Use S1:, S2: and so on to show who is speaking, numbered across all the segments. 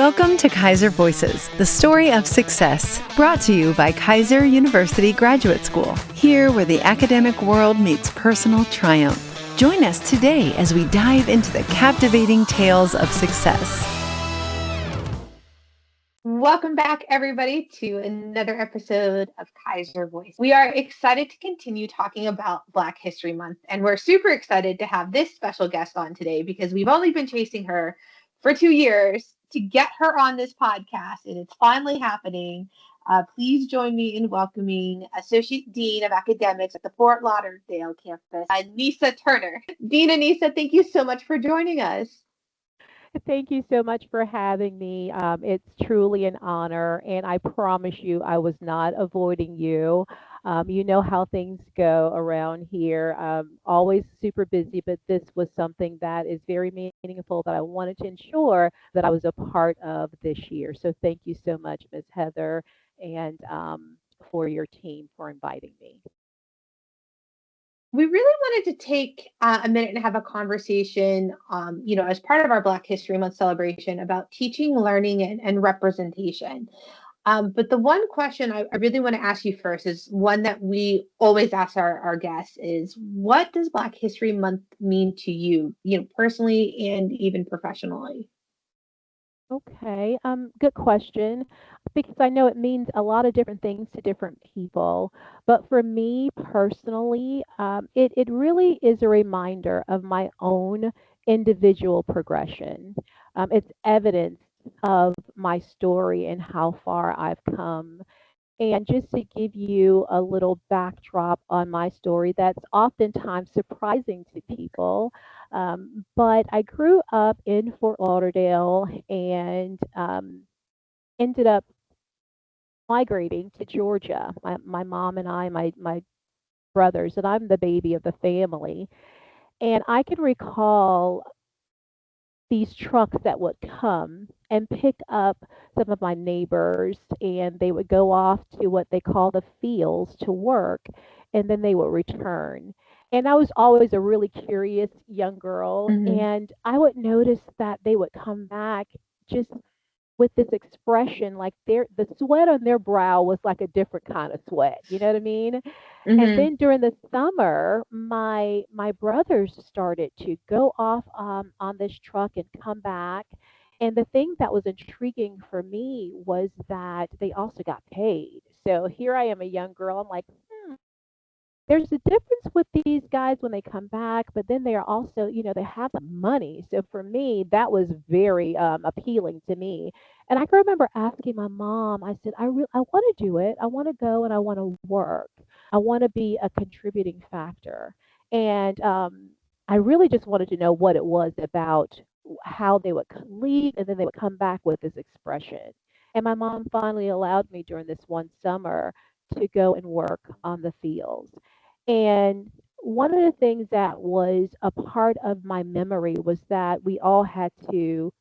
S1: Welcome to Keiser Voices, the story of success, brought to you by Keiser University Graduate School, here where the academic world meets personal triumph. Join us today as we dive into the captivating tales of success.
S2: Welcome back, everybody, to another episode of Keiser Voice. We are excited to continue talking about Black History Month, and we're super excited to have this special guest on today because we've only been chasing her for 2 years to get her on this podcast, and it's finally happening. Please join me in welcoming Associate Dean of Academics at the Fort Lauderdale campus, Anisa Turner. Dean Anisa, thank you so much for joining us.
S3: Thank you so much for having me. It's truly an honor, and I promise you I was not avoiding you. You know how things go around here. Always super busy, but this was something that is very meaningful that I wanted to ensure that I was a part of this year. So thank you so much, Ms. Heather, and for your team for inviting me.
S2: We really wanted to take a minute and have a conversation, as part of our Black History Month celebration about teaching, learning, and representation. But the one question I really want to ask you first is one that we always ask our guests is, what does Black History Month mean to you, personally and even professionally?
S3: Okay, good question, because I know it means a lot of different things to different people. But for me personally, it really is a reminder of my own individual progression. It's evidence of my story and how far I've come. And just to give you a little backdrop on my story, that's oftentimes surprising to people. But I grew up in Fort Lauderdale and ended up migrating to Georgia. My mom and I, my brothers, and I'm the baby of the family. And I can recall these trucks that would come and pick up some of my neighbors, and they would go off to what they call the fields to work, and then they would return. And I was always a really curious young girl,
S2: Hmm.
S3: and I would notice that they would come back just with this expression, like the sweat on their brow was like a different kind of sweat. You know what I mean? And
S2: Hmm.
S3: then during the summer, my brothers started to go off on this truck and come back. And the thing that was intriguing for me was that they also got paid. So here I am, a young girl. I'm like, there's a difference with these guys when they come back, but then they are also, they have the money. So for me, that was very appealing to me. And I can remember asking my mom, I said, I want to do it. I want to go and I want to work. I want to be a contributing factor. And I really just wanted to know what it was about how they would leave and then they would come back with this expression. And my mom finally allowed me during this one summer to go and work on the fields. And one of the things that was a part of my memory was that we all had to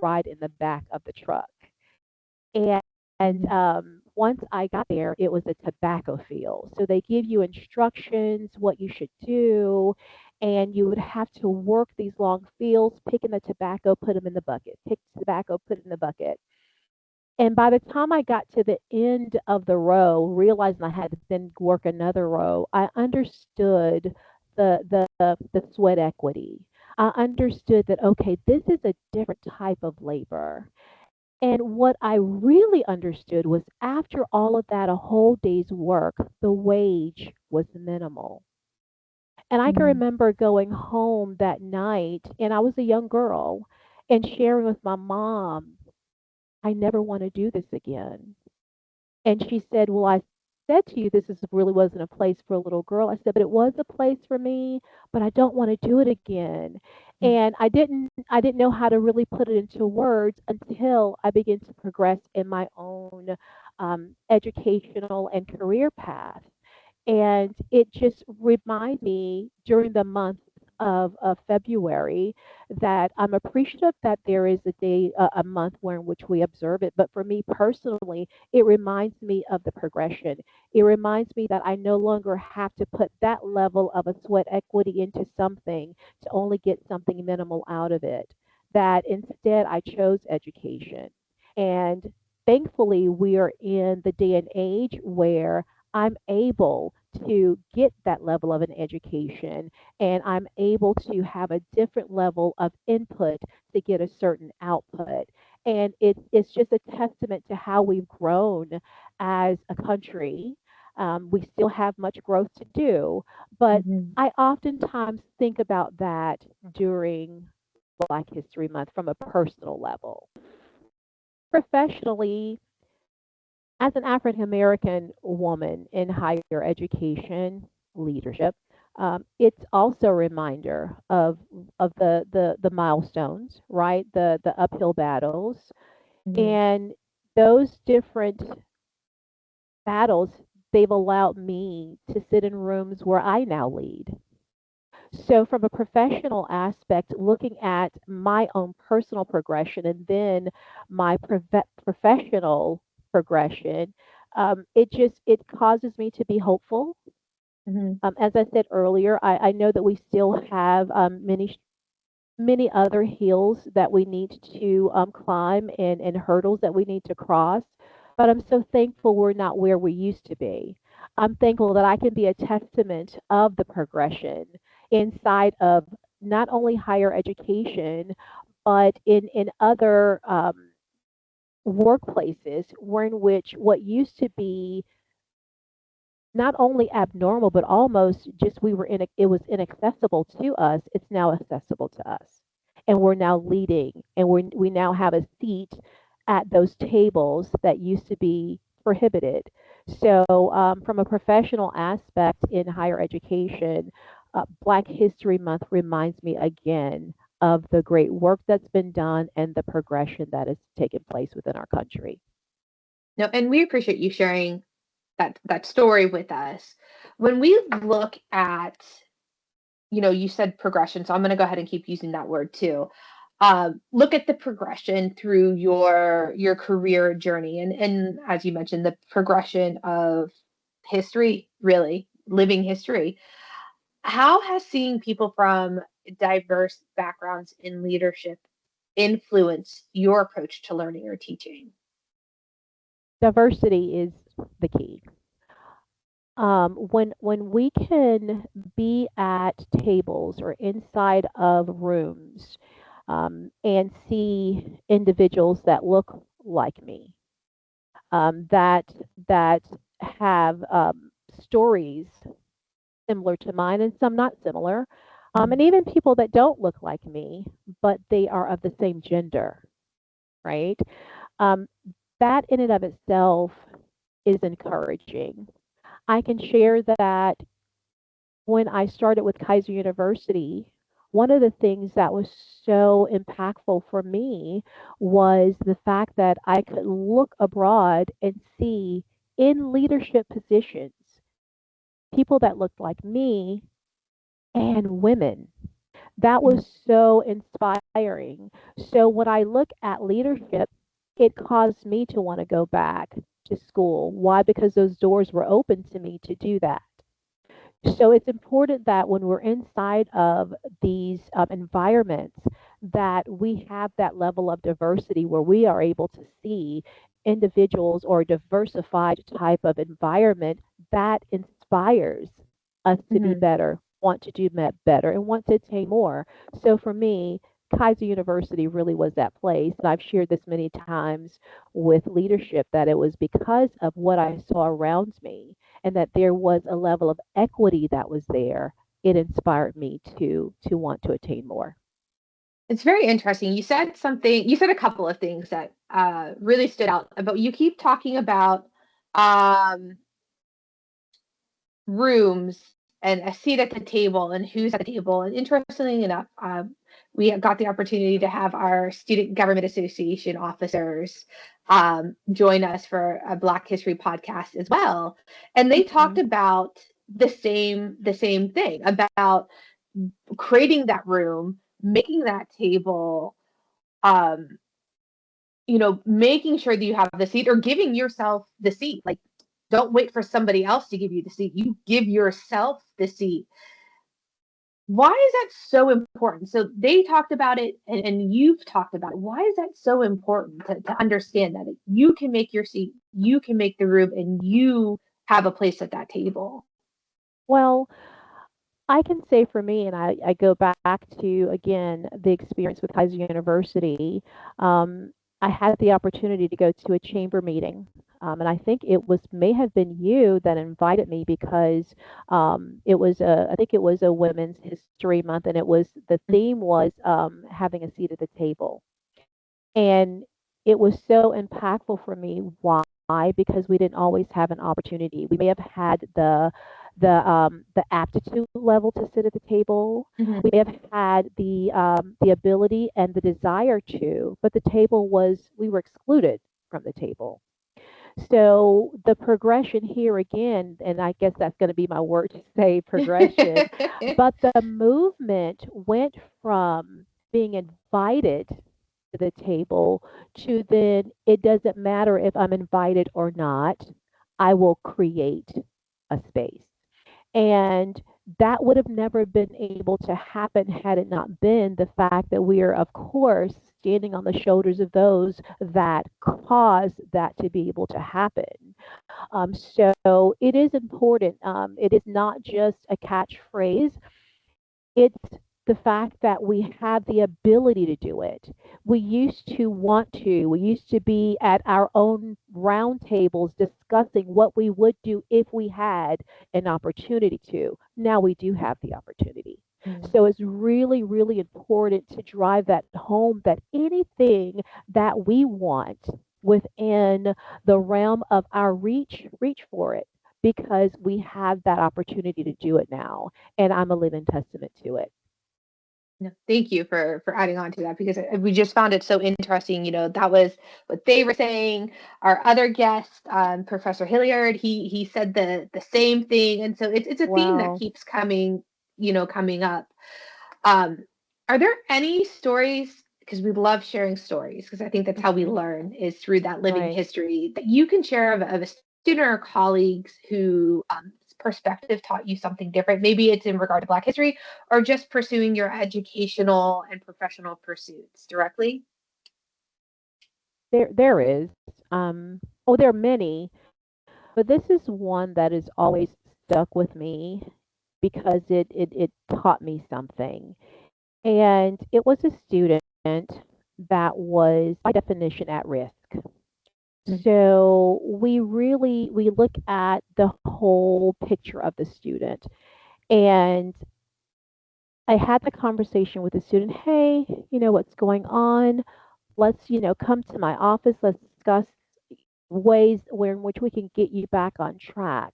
S3: ride in the back of the truck. And once I got there, it was a tobacco field. So they give you instructions, what you should do, and you would have to work these long fields, picking the tobacco, put them in the bucket, pick tobacco, put it in the bucket. And by the time I got to the end of the row, realizing I had to then work another row, I understood the sweat equity. I understood that, okay, this is a different type of labor. And what I really understood was after all of that, a whole day's work, the wage was minimal. And I can remember going home that night, and I was a young girl, and sharing with my mom, I never want to do this again. And she said, "Well, I said to you really wasn't a place for a little girl." I said, "But it was a place for me, but I don't want to do it again." And I didn't know how to really put it into words until I began to progress in my own educational and career path. And it just reminds me during the month of February that I'm appreciative that there is a day, a month where in which we observe it. But for me personally, it reminds me of the progression. It reminds me that I no longer have to put that level of a sweat equity into something to only get something minimal out of it. That instead I chose education. And thankfully, we are in the day and age where I'm able to get that level of an education and I'm able to have a different level of input to get a certain output. And it's just a testament to how we've grown as a country. We still have much growth to do, but
S2: Mhm.
S3: I oftentimes think about that during Black History Month from a personal level. Professionally, as an African American woman in higher education leadership, it's also a reminder of the milestones, right? The uphill battles,
S2: Mhm.
S3: and those different battles. They've allowed me to sit in rooms where I now lead. So, from a professional aspect, looking at my own personal progression and then my professional progression, it causes me to be hopeful.
S2: Mhm.
S3: As I said earlier, I know that we still have many other hills that we need to climb and hurdles that we need to cross. But I'm so thankful we're not where we used to be. I'm thankful that I can be a testament of the progression inside of not only higher education, but in other workplaces where in which what used to be not only abnormal, but almost just it was inaccessible to us. It's now accessible to us. And we're now leading and we now have a seat at those tables that used to be prohibited. So, from a professional aspect in higher education, Black History Month reminds me again of the great work that's been done and the progression that has taken place within our country.
S2: No, and we appreciate you sharing that story with us. When we look at, you said progression, so I'm going to go ahead and keep using that word too. Look at the progression through your career journey, and as you mentioned, the progression of history, really living history. How has seeing people from diverse backgrounds in leadership influenced your approach to learning or teaching?
S3: Diversity is the key. When we can be at tables or inside of rooms and see individuals that look like me, that have stories similar to mine and some not similar, and
S2: Mhm.
S3: even people that don't look like me, but they are of the same gender, right? Um, that in and of itself is encouraging. I can share that when I started with Keiser University, one of the things that was so impactful for me was the fact that I could look abroad and see in leadership positions people that looked like me and women. That
S2: Mhm.
S3: was so inspiring. So when I look at leadership, it caused me to want to go back to school. Why? Because those doors were open to me to do that. So it's important that when we're inside of these environments, that we have that level of diversity where we are able to see individuals or a diversified type of environment that inspires us to be
S2: Mhm.
S3: better, want to do better, and want to attain more. So for me, Kaiser University really was that place. And I've shared this many times with leadership that it was because of what I saw around me and that there was a level of equity that was there, it inspired me to want to attain more.
S2: It's very interesting. You said a couple of things that really stood out, but you keep talking about um, rooms and a seat at the table and who's at the table. And interestingly enough, we have got the opportunity to have our Student Government Association officers join us for a Black History podcast as well. And they talked
S3: Mhm.
S2: about the same thing about creating that room, making that table, um, making sure that you have the seat or giving yourself the seat. Like, don't wait for somebody else to give you the seat. You give yourself the seat. Why is that so important? So they talked about it, and you've talked about it. Why is that so important to understand that you can make your seat, you can make the room, and you have a place at that table?
S3: Well, I can say for me, and I go back to, again, the experience with Kaiser University. Um, I had the opportunity to go to a chamber meeting. And I think it was may have been you that invited me because it was I think it was a Women's History Month, and it was the theme was having a seat at the table. And it was so impactful for me. Why? Because we didn't always have an opportunity. We may have had the aptitude level to sit at the table.
S2: Mhm.
S3: We may have had the ability and the desire to, but the table was we were excluded from the table. So the progression here again, and I guess that's going to be my word to say progression, but the movement went from being invited to the table to then it doesn't matter if I'm invited or not, I will create a space. And that would have never been able to happen had it not been the fact that we are, of course, standing on the shoulders of those that caused that to be able to happen. So it is important. It is not just a catchphrase, it's the fact that we have the ability to do it. We used to want to. We used to be at our own round tables discussing what we would do if we had an opportunity to. Now we do have the opportunity.
S2: Mm.
S3: So it's really, really important to drive that home that anything that we want within the realm of our reach, reach for it because we have that opportunity to do it now. And I'm a living testament to it.
S2: No, thank you for adding on to that because we just found it so interesting. That was what they were saying. Our other guest, Professor Hilliard, he said the same thing, and so it's a theme that
S3: Wow.
S2: keeps coming up. Um, are there any stories? Because we love sharing stories, because I think that's how we
S3: Hmm.
S2: learn is through that living
S3: Right.
S2: history that you can share of a student or colleagues who perspective taught you something different. Maybe it's in regard to Black history or just pursuing your educational and professional pursuits directly.
S3: There is. Oh, there are many, but this is one that has always stuck with me because it taught me something. And it was a student that was by definition at risk.
S2: Mm.
S3: So we look at the whole picture of the student. And I had the conversation with the student, hey, you know what's going on? Let's, come to my office. Let's discuss ways where in which we can get you back on track.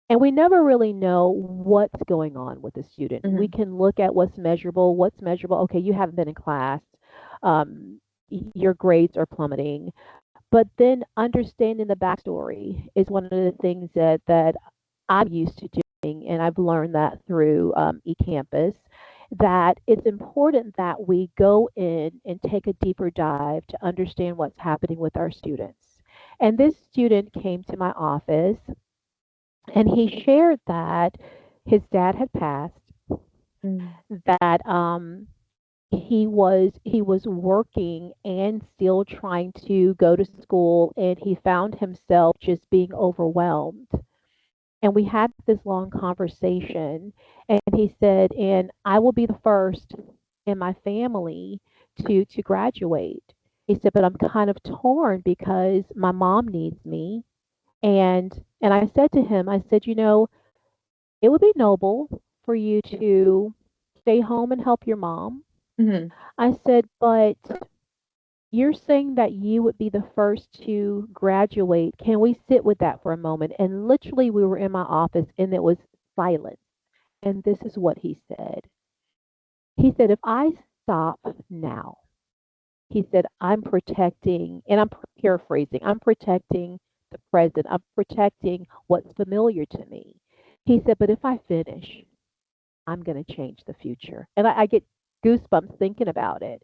S3: And we never really know what's going on with the student. We
S2: Mhm.
S3: can look at what's measurable. What's measurable? Okay, you haven't been in class. Your grades are plummeting. But then understanding the backstory is one of the things that I'm used to doing, and I've learned that through eCampus, that it's important that we go in and take a deeper dive to understand what's happening with our students. And this student came to my office and he shared that his dad had passed,
S2: Mm.
S3: that he was working and still trying to go to school, and he found himself just being overwhelmed. And we had this long conversation, and he said, and I will be the first in my family to graduate. He said, but I'm kind of torn because my mom needs me. And I said to him, I said, it would be noble for you to stay home and help your mom.
S2: Mhm.
S3: I said, but you're saying that you would be the first to graduate. Can we sit with that for a moment? And literally, we were in my office and it was silence. And this is what he said. He said, if I stop now, he said, I'm protecting, and I'm paraphrasing, I'm protecting the present, I'm protecting what's familiar to me. He said, but if I finish, I'm going to change the future. And I get goosebumps thinking about it.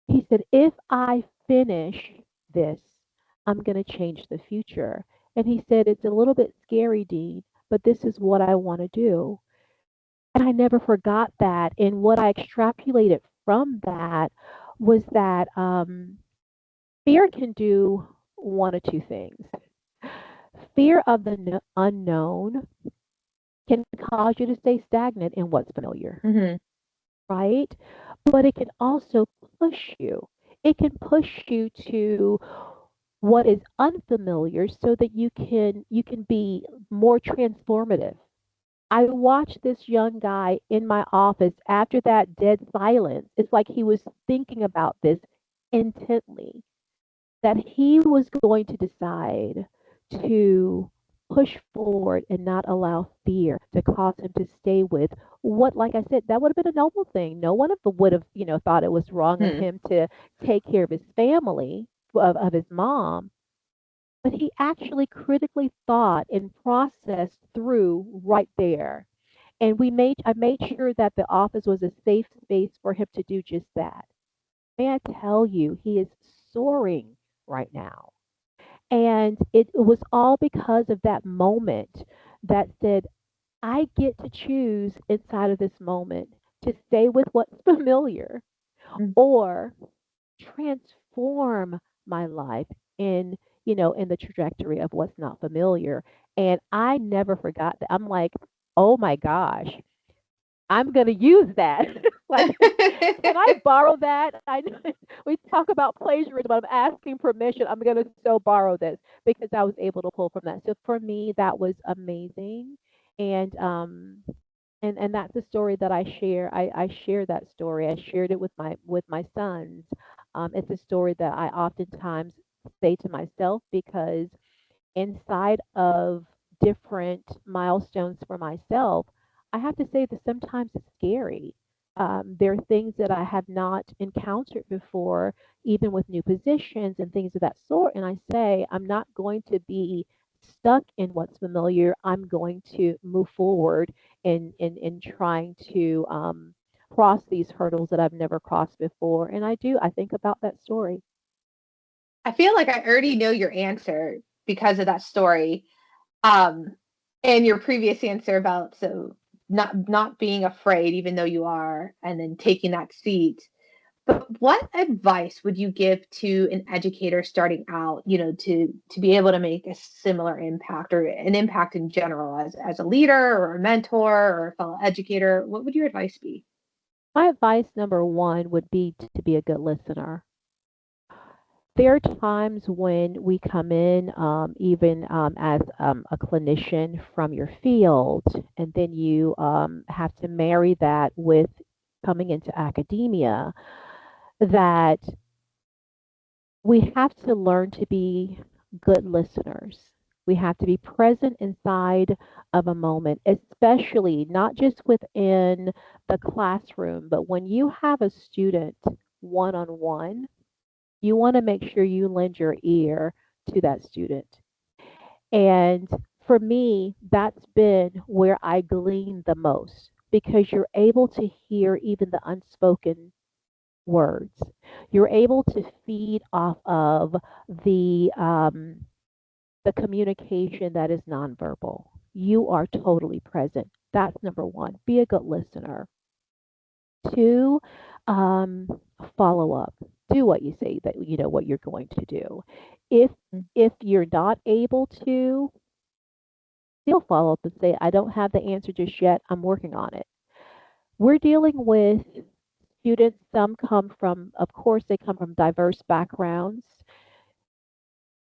S3: He said, if I finish this, I'm going to change the future. And he said, it's a little bit scary, Dean, but this is what I want to do. And I never forgot that. And what I extrapolated from that was that fear can do one of two things. Fear of the unknown can cause you to stay stagnant in what's familiar,
S2: Mm-hmm.
S3: right? But it can also push you. It can push you to what is unfamiliar so that you can be more transformative. I watched this young guy in my office after that dead silence. It's like he was thinking about this intently, that he was going to decide to push forward and not allow fear to cause him to stay with what, like I said, that would have been a noble thing. No one would have, thought it was wrong of
S2: Hmm.
S3: him to take care of his family, of his mom, but he actually critically thought and processed through right there. And I made sure that the office was a safe space for him to do just that. May I tell you, he is soaring right now. And it was all because of that moment that said, I get to choose inside of this moment to stay with what's familiar or transform my life in the trajectory of what's not familiar. And I never forgot that. I'm like, oh my gosh, I'm going to use that. Like, can I borrow that? We talk about plagiarism. I'm asking permission. I'm going to so borrow this because I was able to pull from that. So for me, that was amazing. And and that's a story that I share. I share that story. I shared it with my sons. It's a story that I oftentimes say to myself because inside of different milestones for myself, I have to say that sometimes it's scary. There are things that I have not encountered before, even with new positions and things of that sort. And I say, I'm not going to be stuck in what's familiar. I'm going to move forward in trying to cross these hurdles that I've never crossed before. And I do, I think about that story.
S2: I feel like I already know your answer because of that story. Um, and your previous answer about so not being afraid, even though you are, and then taking that seat. But what advice would you give to an educator starting out, to be able to make a similar impact or an impact in general as a leader or a mentor or a fellow educator? What would your advice be?
S3: My advice number one would be to be a good listener. There are times when we come in, even as a clinician from your field, and then you have to marry that with coming into academia, that we have to learn to be good listeners. We have to be present inside of a moment, especially not just within the classroom, but when you have a student one on one, you want to make sure you lend your ear to that student. And for me, that's been where I glean the most because you're able to hear even the unspoken words. You're able to feed off of the um, the communication that is nonverbal. You are totally present. That's number one. Be a good listener. Two, um, follow up. Do what you say that you know what you're going to do. If if you're not able to, still follow up and say, I don't have the answer just yet. I'm working on it. We're dealing with students. Some come from, of course, they come from diverse backgrounds.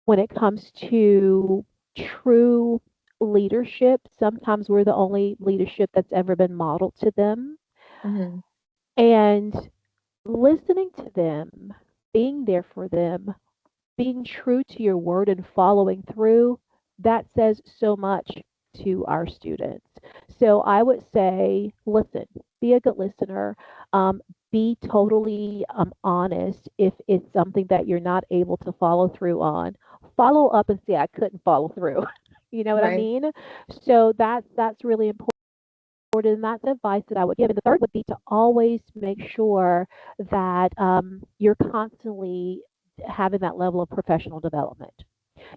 S3: When it comes to true leadership, sometimes we're the only leadership that's ever been modeled to them.
S2: Mm-hmm.
S3: And listening to them, being there for them, being true to your word and following through, that says so much to our students. So I would say, listen, be a good listener. Be totally honest if it's something that you're not able to follow through on. Follow up and say, I couldn't follow through. You know what I
S2: Right.
S3: mean? So that's really important. And that's advice that I would give. And the third would be to always make sure that you're constantly having that level of professional development.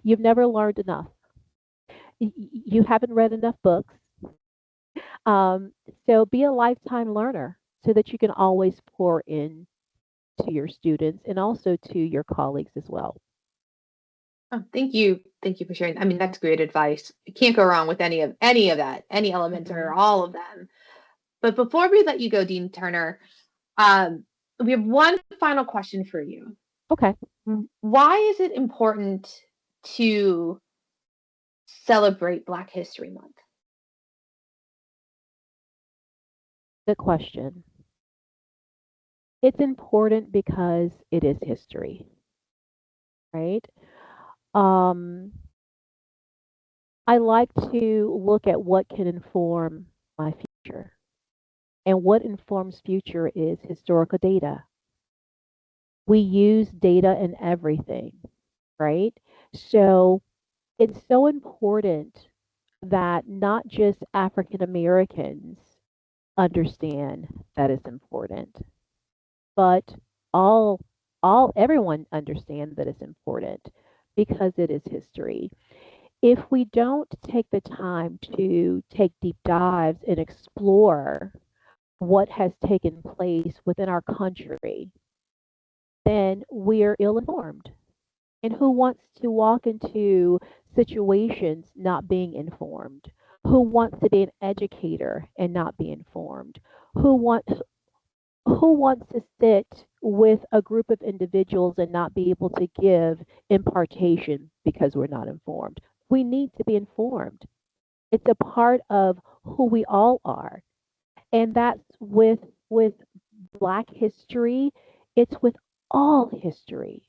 S3: You've never learned enough. You haven't read enough books. Um, so be a lifetime learner so that you can always pour in to your students and also to your colleagues as well.
S2: Oh, thank you. Thank you for sharing. I mean, that's great advice. You can't go wrong with any of that, any elements or
S3: Mhm.
S2: all of them. But before we let you go, Dean Turner, um, we have one final question for you.
S3: Okay.
S2: Why is it important to celebrate Black History Month?
S3: Good question. It's important because it is history, right? Um, I like to look at what can inform my future. And what informs future is historical data. We use data in everything, right? So it's so important that not just African Americans understand that it's important, but all everyone understand that it's important because it is history. If we don't take the time to take deep dives and explore what has taken place within our country, then we're ill informed. And who wants to walk into situations not being informed? Who wants to be an educator and not be informed? Who wants who wants to sit with a group of individuals and not be able to give impartation because we're not informed? We need to be informed. It's a part of who we all are. And that's with Black history, it's with all history.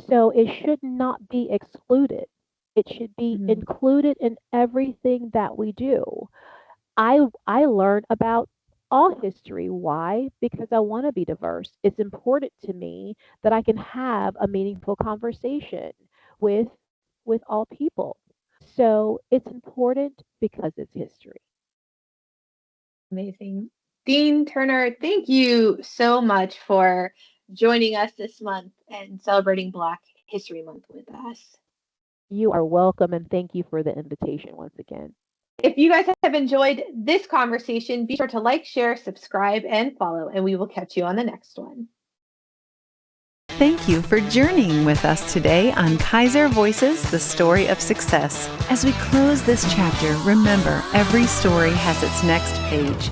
S3: So it should not be excluded. It should be
S2: Mhm.
S3: included in everything that we do. I learn about all history. Why? Because I want to be diverse. It's important to me that I can have a meaningful conversation with with all people. So it's important because it's history.
S2: Amazing. Dean Turner, thank you so much for joining us this month and celebrating Black History Month with us.
S3: You are welcome and thank you for the invitation once again.
S2: If you guys have enjoyed this conversation, be sure to like, share, subscribe, and follow, and we will catch you on the next one.
S1: Thank you for journeying with us today on Keiser Voices, the story of success. As we close this chapter, remember every story has its next page.